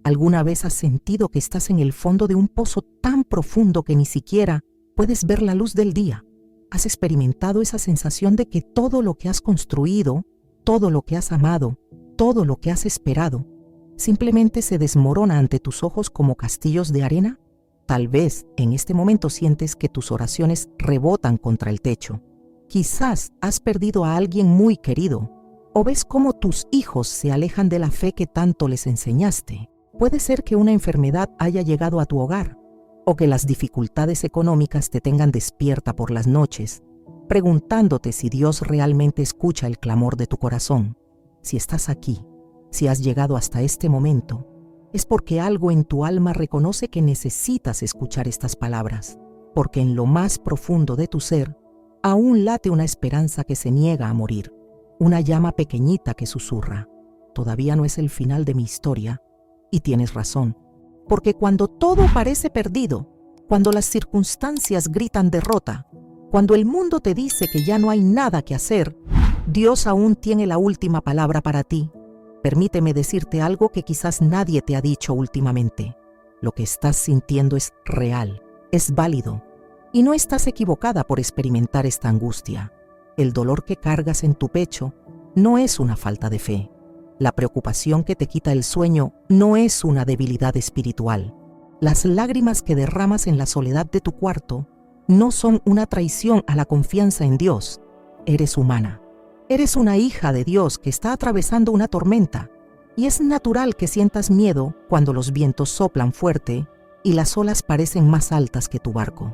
¿Alguna vez has sentido que estás en el fondo de un pozo tan profundo que ni siquiera puedes ver la luz del día? ¿Has experimentado esa sensación de que todo lo que has construido, todo lo que has amado, todo lo que has esperado, simplemente se desmorona ante tus ojos como castillos de arena? Tal vez en este momento sientes que tus oraciones rebotan contra el techo. Quizás has perdido a alguien muy querido, o ves cómo tus hijos se alejan de la fe que tanto les enseñaste. Puede ser que una enfermedad haya llegado a tu hogar, o que las dificultades económicas te tengan despierta por las noches, preguntándote si Dios realmente escucha el clamor de tu corazón. Si estás aquí, si has llegado hasta este momento, es porque algo en tu alma reconoce que necesitas escuchar estas palabras, porque en lo más profundo de tu ser aún late una esperanza que se niega a morir, una llama pequeñita que susurra: todavía no es el final de mi historia. Y tienes razón, porque cuando todo parece perdido, cuando las circunstancias gritan derrota, cuando el mundo te dice que ya no hay nada que hacer, Dios aún tiene la última palabra para ti. Permíteme decirte algo que quizás nadie te ha dicho últimamente. Lo que estás sintiendo es real, es válido, y no estás equivocada por experimentar esta angustia. El dolor que cargas en tu pecho no es una falta de fe. La preocupación que te quita el sueño no es una debilidad espiritual. Las lágrimas que derramas en la soledad de tu cuarto no son una traición a la confianza en Dios. Eres humana. Eres una hija de Dios que está atravesando una tormenta, y es natural que sientas miedo cuando los vientos soplan fuerte y las olas parecen más altas que tu barco.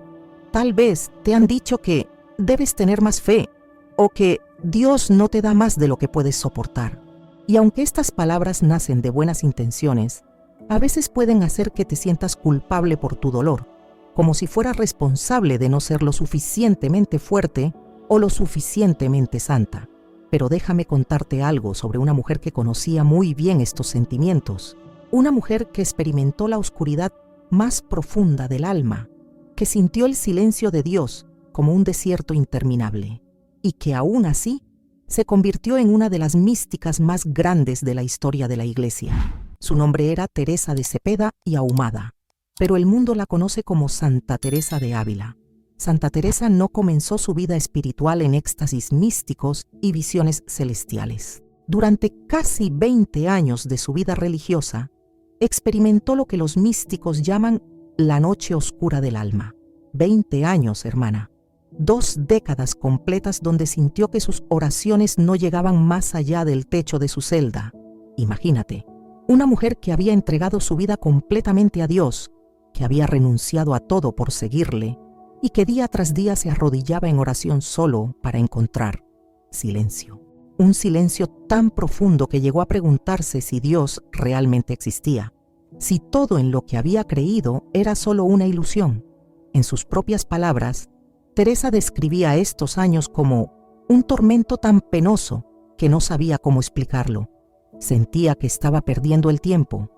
Tal vez te han dicho que debes tener más fe o que Dios no te da más de lo que puedes soportar. Y aunque estas palabras nacen de buenas intenciones, a veces pueden hacer que te sientas culpable por tu dolor, como si fueras responsable de no ser lo suficientemente fuerte o lo suficientemente santa. Pero déjame contarte algo sobre una mujer que conocía muy bien estos sentimientos, una mujer que experimentó la oscuridad más profunda del alma, que sintió el silencio de Dios como un desierto interminable, y que aún así se convirtió en una de las místicas más grandes de la historia de la Iglesia. Su nombre era Teresa de Cepeda y Ahumada, pero el mundo la conoce como Santa Teresa de Ávila. Santa Teresa no comenzó su vida espiritual en éxtasis místicos y visiones celestiales. Durante casi 20 años de su vida religiosa, experimentó lo que los místicos llaman la noche oscura del alma. 20 años, hermana. 2 décadas completas donde sintió que sus oraciones no llegaban más allá del techo de su celda. Imagínate, una mujer que había entregado su vida completamente a Dios, que había renunciado a todo por seguirle y que día tras día se arrodillaba en oración solo para encontrar silencio. Un silencio tan profundo que llegó a preguntarse si Dios realmente existía, si todo en lo que había creído era solo una ilusión. En sus propias palabras, Teresa describía estos años como un tormento tan penoso que no sabía cómo explicarlo. Sentía que estaba perdiendo el tiempo,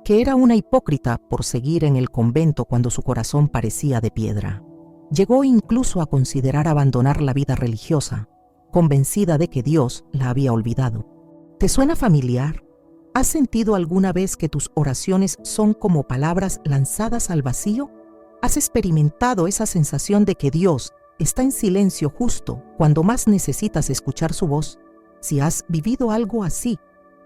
que era una hipócrita por seguir en el convento cuando su corazón parecía de piedra. Llegó incluso a considerar abandonar la vida religiosa, convencida de que Dios la había olvidado. ¿Te suena familiar? ¿Has sentido alguna vez que tus oraciones son como palabras lanzadas al vacío? ¿Has experimentado esa sensación de que Dios está en silencio justo cuando más necesitas escuchar su voz? Si has vivido algo así,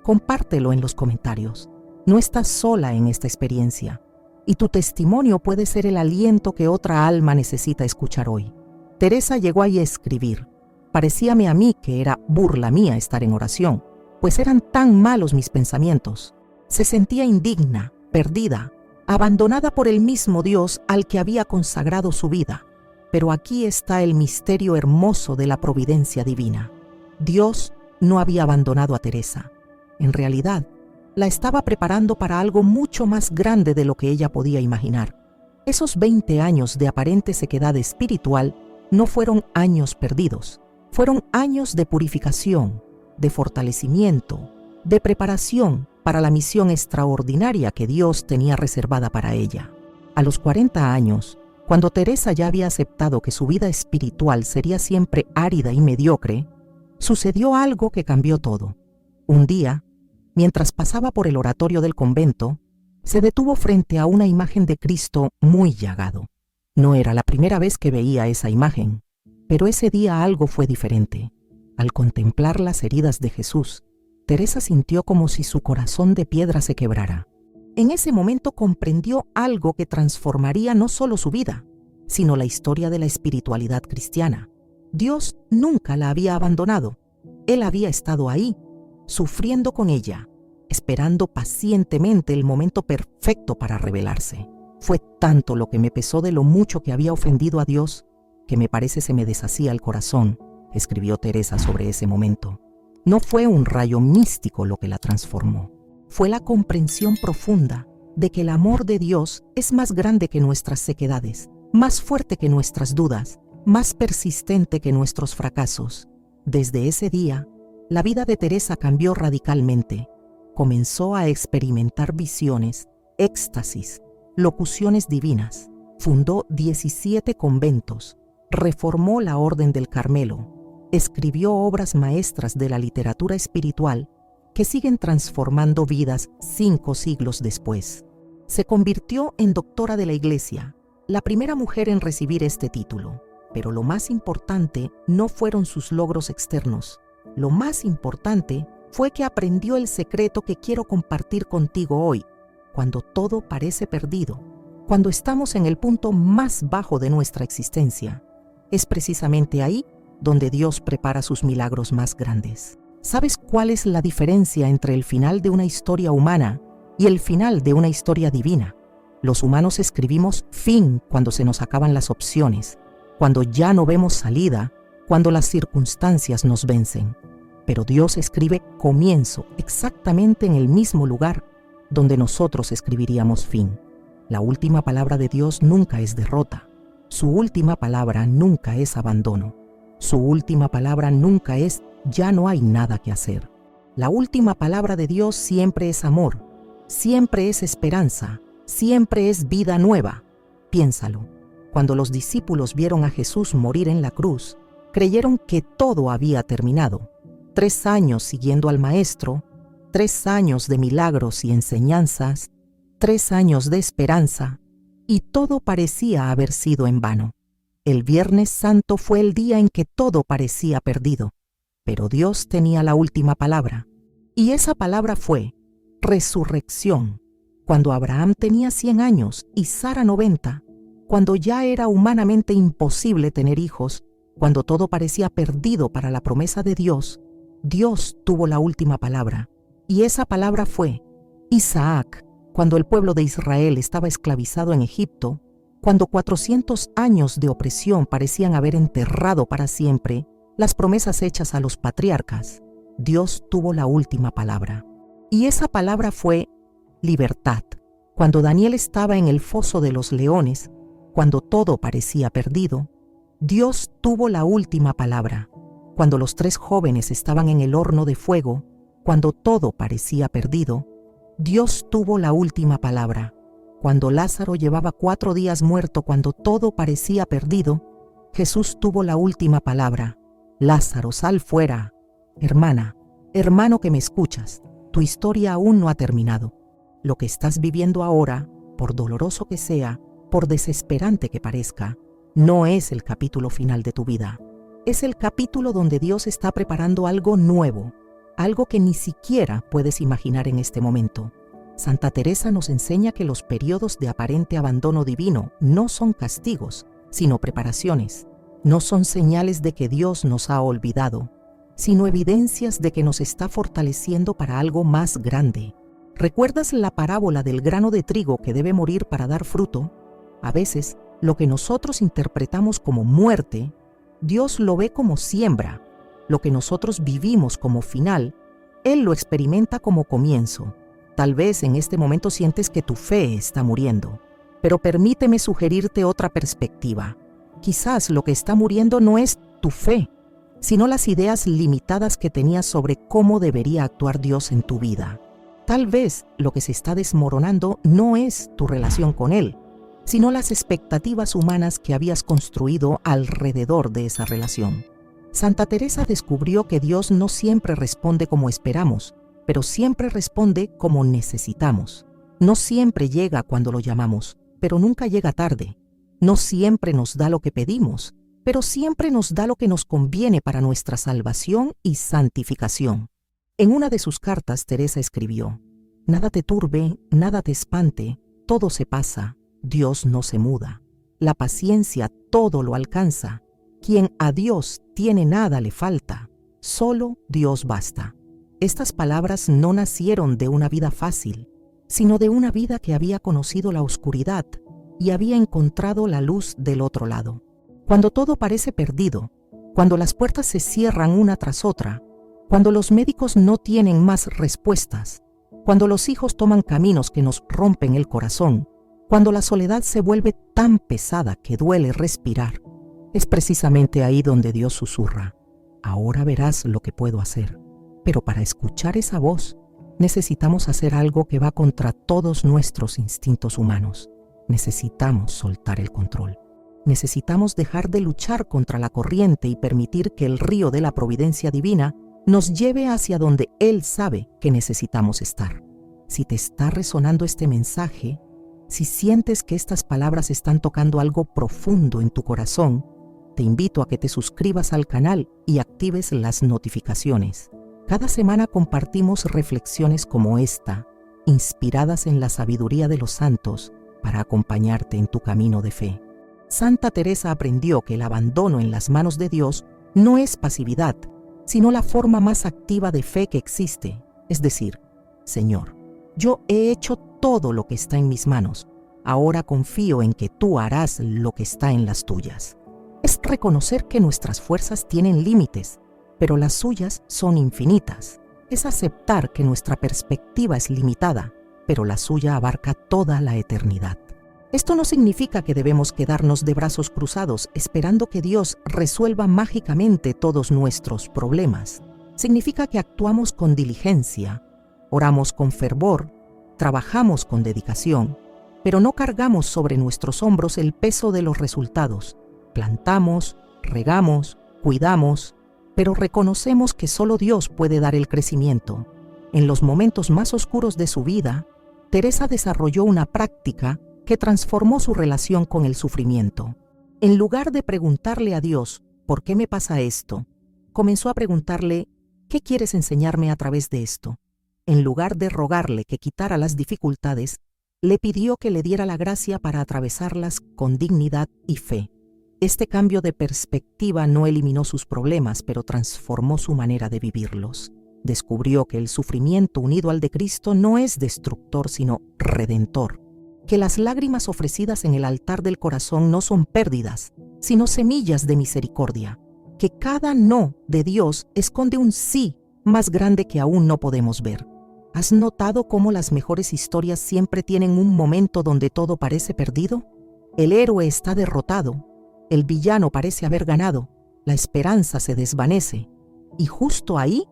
compártelo en los comentarios. No estás sola en esta experiencia, y tu testimonio puede ser el aliento que otra alma necesita escuchar hoy. Teresa llegó ahí a escribir: parecíame a mí que era burla mía estar en oración, pues eran tan malos mis pensamientos. Se sentía indigna, perdida, abandonada por el mismo Dios al que había consagrado su vida. Pero aquí está el misterio hermoso de la providencia divina. Dios no había abandonado a Teresa. En realidad, la estaba preparando para algo mucho más grande de lo que ella podía imaginar. Esos 20 años de aparente sequedad espiritual no fueron años perdidos. Fueron años de purificación, de fortalecimiento, de preparación para la misión extraordinaria que Dios tenía reservada para ella. A los 40 años, cuando Teresa ya había aceptado que su vida espiritual sería siempre árida y mediocre, sucedió algo que cambió todo. Un día, mientras pasaba por el oratorio del convento, Se detuvo frente a una imagen de Cristo muy llagado. No era la primera vez que veía esa imagen, pero ese día algo fue diferente. Al contemplar las heridas de Jesús, Teresa sintió como si su corazón de piedra se quebrara. En ese momento comprendió algo que transformaría no solo su vida, sino la historia de la espiritualidad cristiana. Dios nunca la había abandonado. Él había estado ahí, sufriendo con ella, esperando pacientemente el momento perfecto para revelarse. Fue tanto lo que me pesó de lo mucho que había ofendido a Dios, que me parece se me deshacía el corazón, escribió Teresa sobre ese momento. No fue un rayo místico lo que la transformó. Fue la comprensión profunda de que el amor de Dios es más grande que nuestras sequedades, más fuerte que nuestras dudas, más persistente que nuestros fracasos. Desde ese día, la vida de Teresa cambió radicalmente. Comenzó a experimentar visiones, éxtasis, locuciones divinas. Fundó 17 conventos, reformó la Orden del Carmelo, escribió obras maestras de la literatura espiritual que siguen transformando vidas 5 siglos después. Se convirtió en doctora de la Iglesia, la primera mujer en recibir este título. Pero lo más importante no fueron sus logros externos. Lo más importante fue que aprendió el secreto que quiero compartir contigo hoy. Cuando todo parece perdido, cuando estamos en el punto más bajo de nuestra existencia, es precisamente ahí donde Dios prepara sus milagros más grandes. ¿Sabes cuál es la diferencia entre el final de una historia humana y el final de una historia divina? Los humanos escribimos fin cuando se nos acaban las opciones, cuando ya no vemos salida, cuando las circunstancias nos vencen. Pero Dios escribe comienzo exactamente en el mismo lugar donde nosotros escribiríamos fin. La última palabra de Dios nunca es derrota. Su última palabra nunca es abandono. Su última palabra nunca es ya no hay nada que hacer. La última palabra de Dios siempre es amor, siempre es esperanza, siempre es vida nueva. Piénsalo. Cuando los discípulos vieron a Jesús morir en la cruz, creyeron que todo había terminado. 3 años siguiendo al Maestro, 3 años de milagros y enseñanzas, 3 años de esperanza, y todo parecía haber sido en vano. El Viernes Santo fue el día en que todo parecía perdido, pero Dios tenía la última palabra, y esa palabra fue resurrección. Cuando Abraham tenía 100 años y Sara 90, cuando ya era humanamente imposible tener hijos, cuando todo parecía perdido para la promesa de Dios, Dios tuvo la última palabra, y esa palabra fue Isaac. Cuando el pueblo de Israel estaba esclavizado en Egipto, cuando 400 años de opresión parecían haber enterrado para siempre las promesas hechas a los patriarcas, Dios tuvo la última palabra. Y esa palabra fue libertad. Cuando Daniel estaba en el foso de los leones, cuando todo parecía perdido, Dios tuvo la última palabra. Cuando los 3 jóvenes estaban en el horno de fuego, cuando todo parecía perdido, Dios tuvo la última palabra. Cuando Lázaro llevaba 4 días muerto, cuando todo parecía perdido, Jesús tuvo la última palabra. Lázaro, sal fuera. Hermana, hermano que me escuchas, tu historia aún no ha terminado. Lo que estás viviendo ahora, por doloroso que sea, por desesperante que parezca, no es el capítulo final de tu vida. Es el capítulo donde Dios está preparando algo nuevo, algo que ni siquiera puedes imaginar en este momento. Santa Teresa nos enseña que los periodos de aparente abandono divino no son castigos, sino preparaciones. No son señales de que Dios nos ha olvidado, sino evidencias de que nos está fortaleciendo para algo más grande. ¿Recuerdas la parábola del grano de trigo que debe morir para dar fruto? A veces, lo que nosotros interpretamos como muerte, Dios lo ve como siembra. Lo que nosotros vivimos como final, Él lo experimenta como comienzo. Tal vez en este momento sientes que tu fe está muriendo, pero permíteme sugerirte otra perspectiva. Quizás lo que está muriendo no es tu fe, sino las ideas limitadas que tenías sobre cómo debería actuar Dios en tu vida. Tal vez lo que se está desmoronando no es tu relación con Él, sino las expectativas humanas que habías construido alrededor de esa relación. Santa Teresa descubrió que Dios no siempre responde como esperamos, pero siempre responde como necesitamos. No siempre llega cuando lo llamamos, pero nunca llega tarde. No siempre nos da lo que pedimos, pero siempre nos da lo que nos conviene para nuestra salvación y santificación. En una de sus cartas, Teresa escribió: «Nada te turbe, nada te espante, todo se pasa, Dios no se muda. La paciencia todo lo alcanza. Quien a Dios tiene nada le falta, solo Dios basta». Estas palabras no nacieron de una vida fácil, sino de una vida que había conocido la oscuridad y había encontrado la luz del otro lado. Cuando todo parece perdido, cuando las puertas se cierran una tras otra, cuando los médicos no tienen más respuestas, cuando los hijos toman caminos que nos rompen el corazón, cuando la soledad se vuelve tan pesada que duele respirar, es precisamente ahí donde Dios susurra: «Ahora verás lo que puedo hacer». Pero para escuchar esa voz, necesitamos hacer algo que va contra todos nuestros instintos humanos. Necesitamos soltar el control. Necesitamos dejar de luchar contra la corriente y permitir que el río de la providencia divina nos lleve hacia donde Él sabe que necesitamos estar. Si te está resonando este mensaje, si sientes que estas palabras están tocando algo profundo en tu corazón, te invito a que te suscribas al canal y actives las notificaciones. Cada semana compartimos reflexiones como esta, inspiradas en la sabiduría de los santos, para acompañarte en tu camino de fe. Santa Teresa aprendió que el abandono en las manos de Dios no es pasividad, sino la forma más activa de fe que existe, es decir: «Señor, yo he hecho todo lo que está en mis manos, ahora confío en que tú harás lo que está en las tuyas». Es reconocer que nuestras fuerzas tienen límites, pero las suyas son infinitas. Es aceptar que nuestra perspectiva es limitada, pero la suya abarca toda la eternidad. Esto no significa que debemos quedarnos de brazos cruzados esperando que Dios resuelva mágicamente todos nuestros problemas. Significa que actuamos con diligencia, oramos con fervor, trabajamos con dedicación, pero no cargamos sobre nuestros hombros el peso de los resultados. Plantamos, regamos, cuidamos, pero reconocemos que solo Dios puede dar el crecimiento. En los momentos más oscuros de su vida, Teresa desarrolló una práctica que transformó su relación con el sufrimiento. En lugar de preguntarle a Dios: «¿Por qué me pasa esto?», comenzó a preguntarle: «¿Qué quieres enseñarme a través de esto?». En lugar de rogarle que quitara las dificultades, le pidió que le diera la gracia para atravesarlas con dignidad y fe. Este cambio de perspectiva no eliminó sus problemas, pero transformó su manera de vivirlos. Descubrió que el sufrimiento unido al de Cristo no es destructor, sino redentor. Que las lágrimas ofrecidas en el altar del corazón no son pérdidas, sino semillas de misericordia. Que cada no de Dios esconde un sí más grande que aún no podemos ver. ¿Has notado cómo las mejores historias siempre tienen un momento donde todo parece perdido? El héroe está derrotado. El villano parece haber ganado, la esperanza se desvanece, y justo ahí,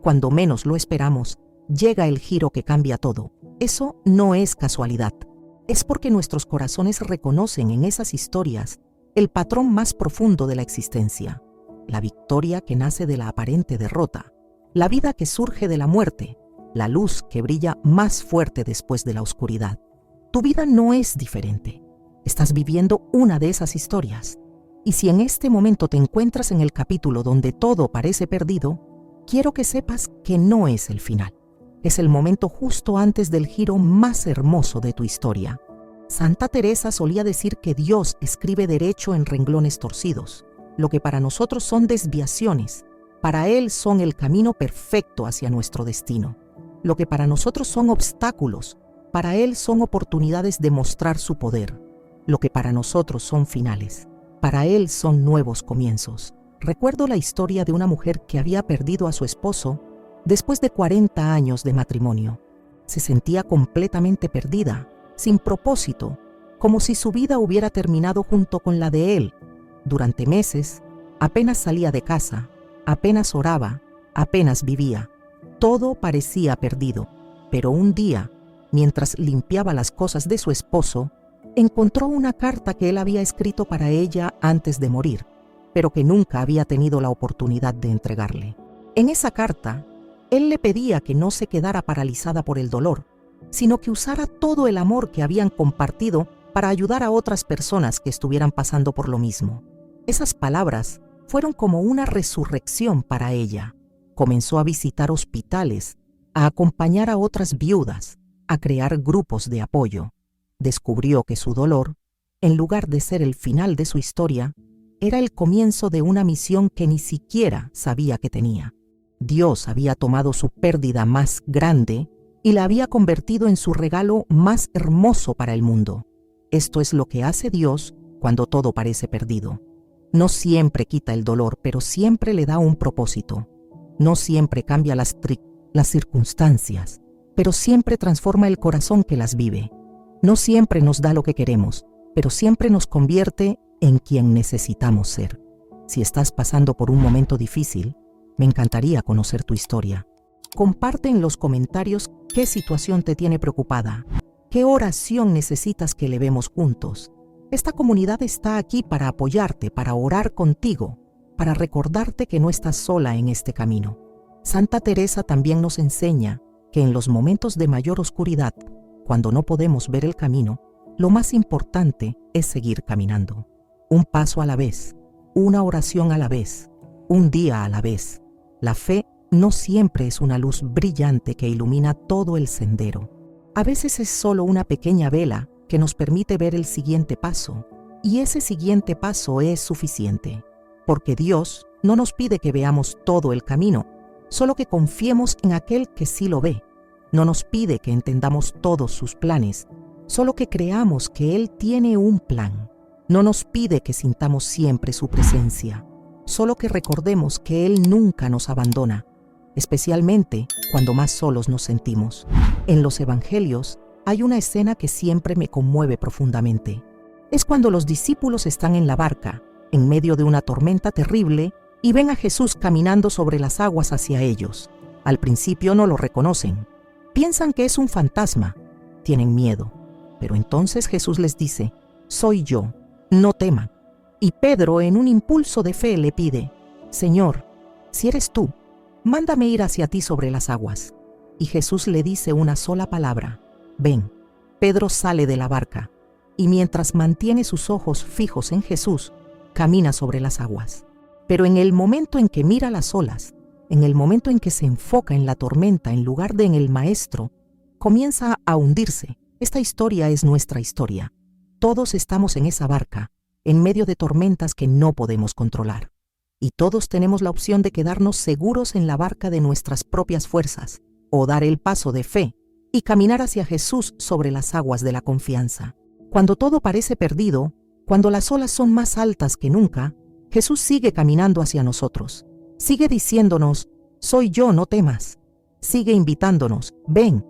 cuando menos lo esperamos, llega el giro que cambia todo. Eso no es casualidad, es porque nuestros corazones reconocen en esas historias el patrón más profundo de la existencia, la victoria que nace de la aparente derrota, la vida que surge de la muerte, la luz que brilla más fuerte después de la oscuridad. Tu vida no es diferente, estás viviendo una de esas historias. Y si en este momento te encuentras en el capítulo donde todo parece perdido, quiero que sepas que no es el final. Es el momento justo antes del giro más hermoso de tu historia. Santa Teresa solía decir que Dios escribe derecho en renglones torcidos. Lo que para nosotros son desviaciones, para Él son el camino perfecto hacia nuestro destino. Lo que para nosotros son obstáculos, para Él son oportunidades de mostrar su poder. Lo que para nosotros son finales, para Él son nuevos comienzos. Recuerdo la historia de una mujer que había perdido a su esposo después de 40 años de matrimonio. Se sentía completamente perdida, sin propósito, como si su vida hubiera terminado junto con la de él. Durante meses, apenas salía de casa, apenas oraba, apenas vivía. Todo parecía perdido, pero un día, mientras limpiaba las cosas de su esposo, encontró una carta que él había escrito para ella antes de morir, pero que nunca había tenido la oportunidad de entregarle. En esa carta, él le pedía que no se quedara paralizada por el dolor, sino que usara todo el amor que habían compartido para ayudar a otras personas que estuvieran pasando por lo mismo. Esas palabras fueron como una resurrección para ella. Comenzó a visitar hospitales, a acompañar a otras viudas, a crear grupos de apoyo. Descubrió que su dolor, en lugar de ser el final de su historia, era el comienzo de una misión que ni siquiera sabía que tenía. Dios había tomado su pérdida más grande y la había convertido en su regalo más hermoso para el mundo. Esto es lo que hace Dios cuando todo parece perdido. No siempre quita el dolor, pero siempre le da un propósito. No siempre cambia las circunstancias, pero siempre transforma el corazón que las vive. No siempre nos da lo que queremos, pero siempre nos convierte en quien necesitamos ser. Si estás pasando por un momento difícil, me encantaría conocer tu historia. Comparte en los comentarios qué situación te tiene preocupada, qué oración necesitas que elevemos juntos. Esta comunidad está aquí para apoyarte, para orar contigo, para recordarte que no estás sola en este camino. Santa Teresa también nos enseña que en los momentos de mayor oscuridad, cuando no podemos ver el camino, lo más importante es seguir caminando. Un paso a la vez, una oración a la vez, un día a la vez. La fe no siempre es una luz brillante que ilumina todo el sendero. A veces es solo una pequeña vela que nos permite ver el siguiente paso, y ese siguiente paso es suficiente, porque Dios no nos pide que veamos todo el camino, solo que confiemos en aquel que sí lo ve. No nos pide que entendamos todos sus planes, solo que creamos que Él tiene un plan. No nos pide que sintamos siempre su presencia, solo que recordemos que Él nunca nos abandona, especialmente cuando más solos nos sentimos. En los Evangelios hay una escena que siempre me conmueve profundamente. Es cuando los discípulos están en la barca, en medio de una tormenta terrible, y ven a Jesús caminando sobre las aguas hacia ellos. Al principio no lo reconocen. Piensan que es un fantasma. Tienen miedo. Pero entonces Jesús les dice: «Soy yo, no teman». Y Pedro, en un impulso de fe, le pide: «Señor, si eres tú, mándame ir hacia ti sobre las aguas». Y Jesús le dice una sola palabra: «Ven». Pedro sale de la barca, y mientras mantiene sus ojos fijos en Jesús, camina sobre las aguas. Pero en el momento en que mira las olas, en el momento en que se enfoca en la tormenta en lugar de en el Maestro, comienza a hundirse. Esta historia es nuestra historia. Todos estamos en esa barca, en medio de tormentas que no podemos controlar. Y todos tenemos la opción de quedarnos seguros en la barca de nuestras propias fuerzas, o dar el paso de fe y caminar hacia Jesús sobre las aguas de la confianza. Cuando todo parece perdido, cuando las olas son más altas que nunca, Jesús sigue caminando hacia nosotros. Sigue diciéndonos: «Soy yo, no temas». Sigue invitándonos: «Ven».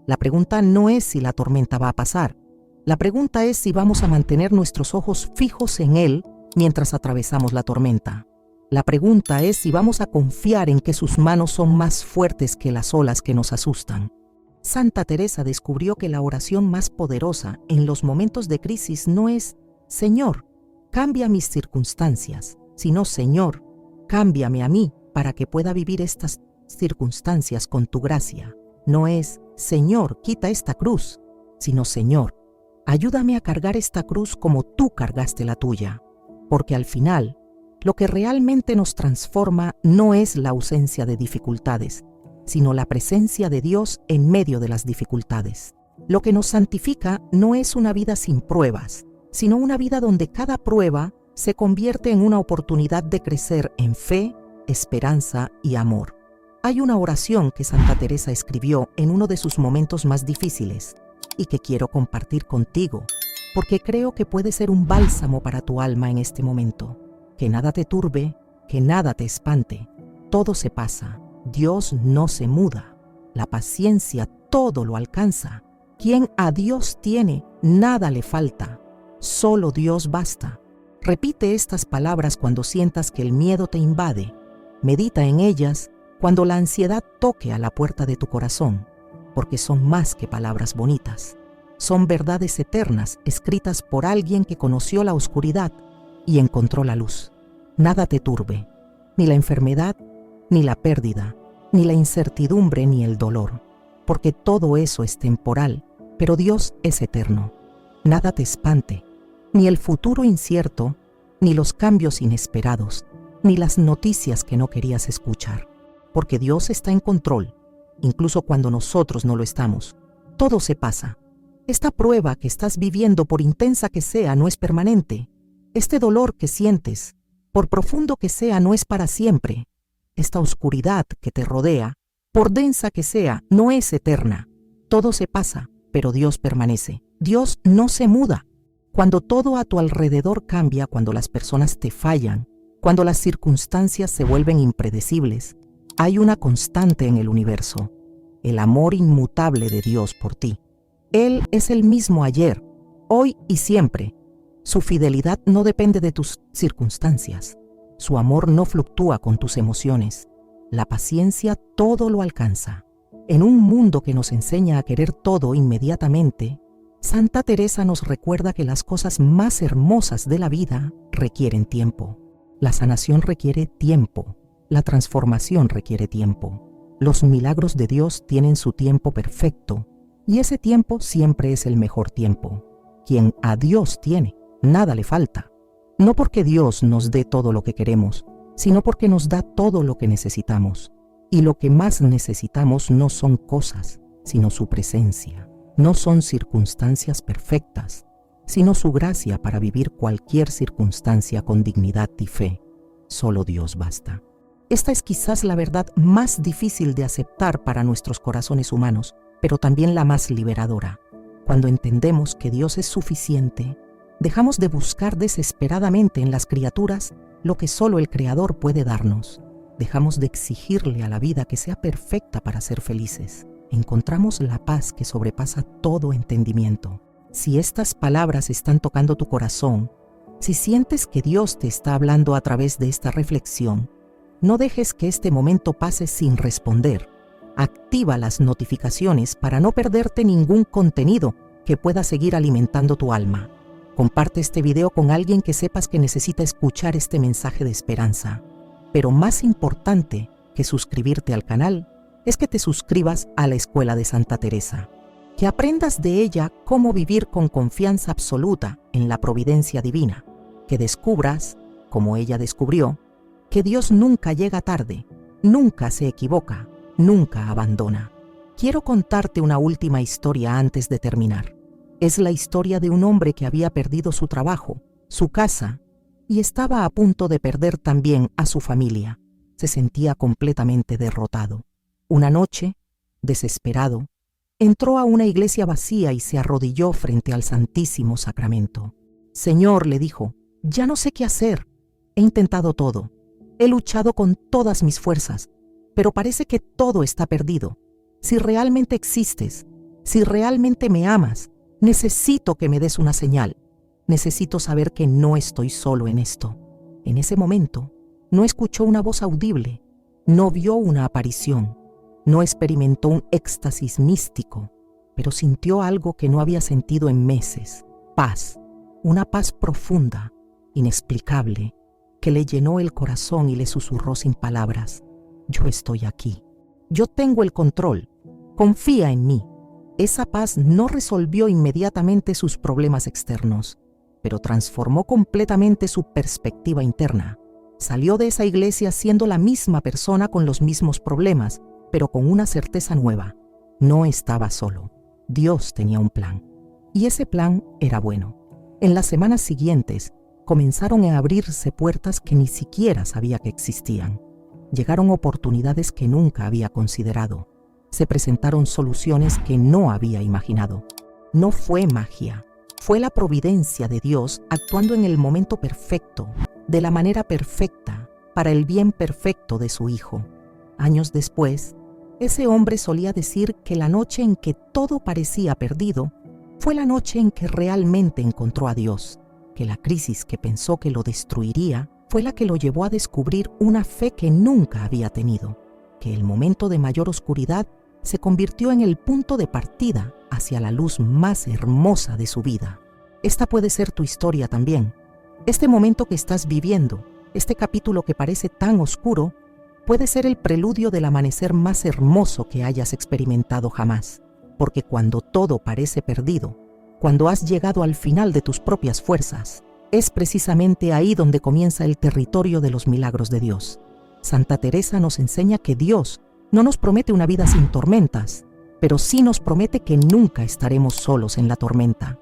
La pregunta no es si la tormenta va a pasar. La pregunta es si vamos a mantener nuestros ojos fijos en Él mientras atravesamos la tormenta. La pregunta es si vamos a confiar en que sus manos son más fuertes que las olas que nos asustan. Santa Teresa descubrió que la oración más poderosa en los momentos de crisis no es: «Señor, cambia mis circunstancias», sino: «Señor, cámbiame a mí para que pueda vivir estas circunstancias con tu gracia». No es: «Señor, quita esta cruz», sino: «Señor, ayúdame a cargar esta cruz como tú cargaste la tuya». Porque al final, lo que realmente nos transforma no es la ausencia de dificultades, sino la presencia de Dios en medio de las dificultades. Lo que nos santifica no es una vida sin pruebas, sino una vida donde cada prueba se convierte en una oportunidad de crecer en fe, esperanza y amor. Hay una oración que Santa Teresa escribió en uno de sus momentos más difíciles y que quiero compartir contigo, porque creo que puede ser un bálsamo para tu alma en este momento. Que nada te turbe, que nada te espante. Todo se pasa. Dios no se muda. La paciencia todo lo alcanza. Quien a Dios tiene, nada le falta. Solo Dios basta. Repite estas palabras cuando sientas que el miedo te invade. Medita en ellas cuando la ansiedad toque a la puerta de tu corazón, porque son más que palabras bonitas. Son verdades eternas escritas por alguien que conoció la oscuridad y encontró la luz. Nada te turbe, ni la enfermedad, ni la pérdida, ni la incertidumbre, ni el dolor. porque todo eso es temporal, pero Dios es eterno. Nada te espante, ni el futuro incierto, ni los cambios inesperados, ni las noticias que no querías escuchar, porque Dios está en control, incluso cuando nosotros no lo estamos. Todo se pasa. Esta prueba que estás viviendo, por intensa que sea, no es permanente. Este dolor que sientes, por profundo que sea, no es para siempre. Esta oscuridad que te rodea, por densa que sea, no es eterna. Todo se pasa, pero Dios permanece. Dios no se muda. Cuando todo a tu alrededor cambia, cuando las personas te fallan, cuando las circunstancias se vuelven impredecibles, hay una constante en el universo: el amor inmutable de Dios por ti. Él es el mismo ayer, hoy y siempre. Su fidelidad no depende de tus circunstancias. Su amor no fluctúa con tus emociones. La paciencia todo lo alcanza. En un mundo que nos enseña a querer todo inmediatamente, Santa Teresa nos recuerda que las cosas más hermosas de la vida requieren tiempo. La sanación requiere tiempo. La transformación requiere tiempo. Los milagros de Dios tienen su tiempo perfecto, y ese tiempo siempre es el mejor tiempo. Quien a Dios tiene, nada le falta. No porque Dios nos dé todo lo que queremos, sino porque nos da todo lo que necesitamos. Y lo que más necesitamos no son cosas, sino su presencia. No son circunstancias perfectas, sino su gracia para vivir cualquier circunstancia con dignidad y fe. Solo Dios basta. Esta es quizás la verdad más difícil de aceptar para nuestros corazones humanos, pero también la más liberadora. Cuando entendemos que Dios es suficiente, dejamos de buscar desesperadamente en las criaturas lo que solo el Creador puede darnos. Dejamos de exigirle a la vida que sea perfecta para ser felices. Encontramos la paz que sobrepasa todo entendimiento. Si estas palabras están tocando tu corazón, si sientes que Dios te está hablando a través de esta reflexión, no dejes que este momento pase sin responder. Activa las notificaciones para no perderte ningún contenido que pueda seguir alimentando tu alma. Comparte este video con alguien que sepas que necesita escuchar este mensaje de esperanza. Pero más importante que suscribirte al canal es que te suscribas a la Escuela de Santa Teresa, que aprendas de ella cómo vivir con confianza absoluta en la providencia divina, que descubras, como ella descubrió, que Dios nunca llega tarde, nunca se equivoca, nunca abandona. Quiero contarte una última historia antes de terminar. Es la historia de un hombre que había perdido su trabajo, su casa, y estaba a punto de perder también a su familia. Se sentía completamente derrotado. Una noche, desesperado, entró a una iglesia vacía y se arrodilló frente al Santísimo Sacramento. «Señor», le dijo, «ya no sé qué hacer. He intentado todo. He luchado con todas mis fuerzas, pero parece que todo está perdido. Si realmente existes, si realmente me amas, necesito que me des una señal. Necesito saber que no estoy solo en esto». En ese momento, no escuchó una voz audible, no vio una aparición, no experimentó un éxtasis místico, pero sintió algo que no había sentido en meses: paz, una paz profunda, inexplicable, que le llenó el corazón y le susurró sin palabras: «Yo estoy aquí. Yo tengo el control. Confía en mí». Esa paz no resolvió inmediatamente sus problemas externos, pero transformó completamente su perspectiva interna. Salió de esa iglesia siendo la misma persona con los mismos problemas, pero con una certeza nueva: no estaba solo. Dios tenía un plan. Y ese plan era bueno. En las semanas siguientes, comenzaron a abrirse puertas que ni siquiera sabía que existían. Llegaron oportunidades que nunca había considerado. Se presentaron soluciones que no había imaginado. No fue magia, fue la providencia de Dios actuando en el momento perfecto, de la manera perfecta, para el bien perfecto de su Hijo. Años después, ese hombre solía decir que la noche en que todo parecía perdido fue la noche en que realmente encontró a Dios, que la crisis que pensó que lo destruiría fue la que lo llevó a descubrir una fe que nunca había tenido, que el momento de mayor oscuridad se convirtió en el punto de partida hacia la luz más hermosa de su vida. Esta puede ser tu historia también. Este momento que estás viviendo, este capítulo que parece tan oscuro, puede ser el preludio del amanecer más hermoso que hayas experimentado jamás, porque cuando todo parece perdido, cuando has llegado al final de tus propias fuerzas, es precisamente ahí donde comienza el territorio de los milagros de Dios. Santa Teresa nos enseña que Dios no nos promete una vida sin tormentas, pero sí nos promete que nunca estaremos solos en la tormenta.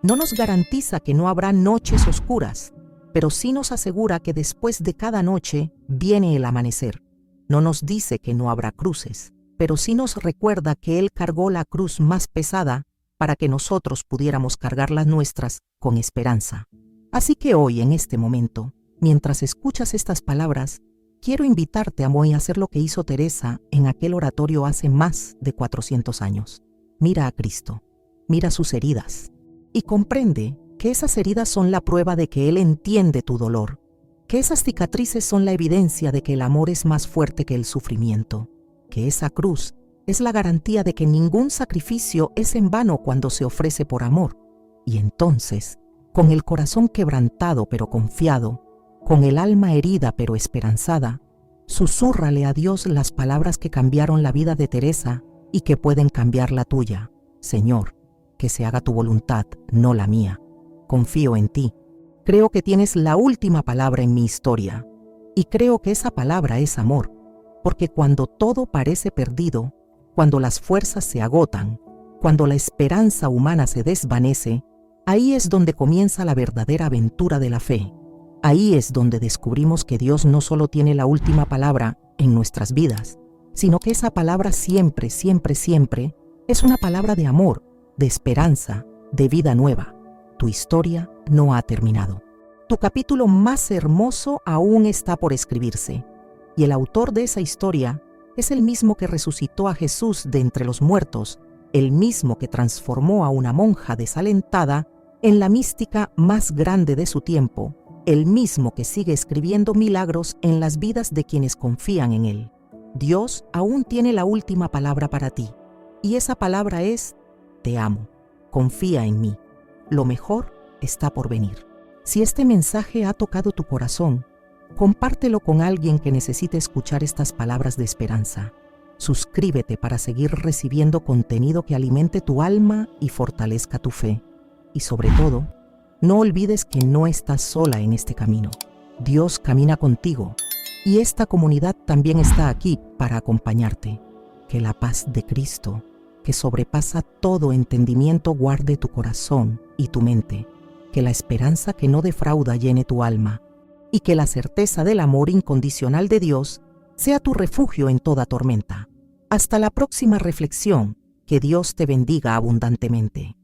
No nos garantiza que no habrá noches oscuras, pero sí nos asegura que después de cada noche viene el amanecer. No nos dice que no habrá cruces, pero sí nos recuerda que Él cargó la cruz más pesada para que nosotros pudiéramos cargar las nuestras con esperanza. Así que hoy, en este momento, mientras escuchas estas palabras, quiero invitarte a hacer lo que hizo Teresa en aquel oratorio hace más de 400 años. Mira a Cristo, mira sus heridas y comprende que esas heridas son la prueba de que Él entiende tu dolor, que esas cicatrices son la evidencia de que el amor es más fuerte que el sufrimiento, que esa cruz es la garantía de que ningún sacrificio es en vano cuando se ofrece por amor. Y entonces, con el corazón quebrantado pero confiado, con el alma herida pero esperanzada, susúrrale a Dios las palabras que cambiaron la vida de Teresa y que pueden cambiar la tuya. Señor, que se haga tu voluntad, no la mía. Confío en ti. Creo que tienes la última palabra en mi historia. Y creo que esa palabra es amor, porque cuando todo parece perdido, cuando las fuerzas se agotan, cuando la esperanza humana se desvanece, ahí es donde comienza la verdadera aventura de la fe. Ahí es donde descubrimos que Dios no solo tiene la última palabra en nuestras vidas, sino que esa palabra siempre, siempre, siempre es una palabra de amor, de esperanza, de vida nueva. Tu historia no ha terminado. Tu capítulo más hermoso aún está por escribirse, y el autor de esa historia es el mismo que resucitó a Jesús de entre los muertos, el mismo que transformó a una monja desalentada en la mística más grande de su tiempo, el mismo que sigue escribiendo milagros en las vidas de quienes confían en Él. Dios aún tiene la última palabra para ti, y esa palabra es: te amo, confía en mí, lo mejor está por venir. Si este mensaje ha tocado tu corazón, compártelo con alguien que necesite escuchar estas palabras de esperanza. Suscríbete para seguir recibiendo contenido que alimente tu alma y fortalezca tu fe. Y sobre todo, no olvides que no estás sola en este camino. Dios camina contigo y esta comunidad también está aquí para acompañarte. Que la paz de Cristo, que sobrepasa todo entendimiento, guarde tu corazón y tu mente. Que la esperanza que no defrauda llene tu alma y que la certeza del amor incondicional de Dios sea tu refugio en toda tormenta. Hasta la próxima reflexión. Que Dios te bendiga abundantemente.